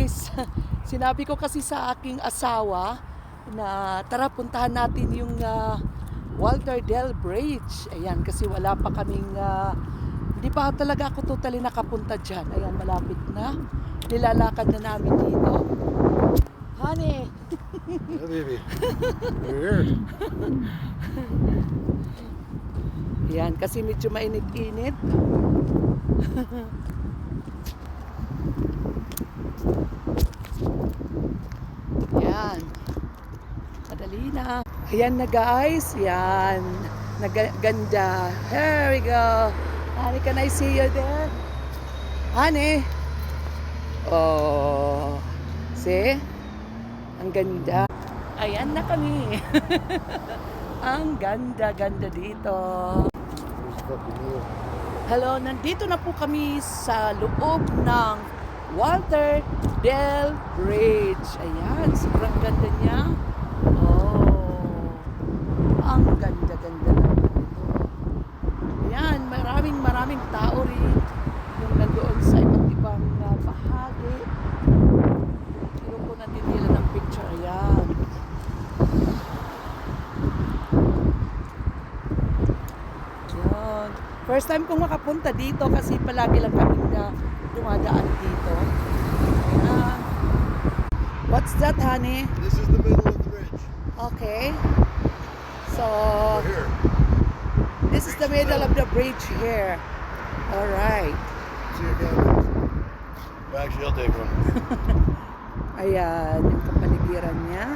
guys, sinabi ko kasi sa aking asawa na tara puntahan natin yung Walter Del Bridge. Ayan, kasi wala pa kaming, hindi pa talaga ako totally nakapunta dyan. Ayan, malapit na. Nilalakad na namin dito. Honey! Yeah, baby. We're here. Ayan, kasi medyo mainit-init. Ayan. Madali na. Ayan na guys. Ayan. Naganda. Here we go. Honey, can I see you there? Honey. Oh. See? Ang ganda. Ayan na kami. Ang ganda-ganda dito. Hello, nandito na po kami sa loob ng Walter Del Bridge. Ayan, sobrang ganda niya. Oh, ang ganda-ganda naman ito. Ayan, maraming tao rin yung nandoon sa iba't ibang bahagi. Kinukunan din nila ng picture. Ayan. Ayan. First time kong makapunta dito kasi palagi lang kami na dumadaan dito. What's that, honey? This is the middle of the bridge. Okay. So, We're here. this is the middle of the bridge here. All right. See your cameras. Actually, I'll take one. Ayan, yung kapaligiran niya.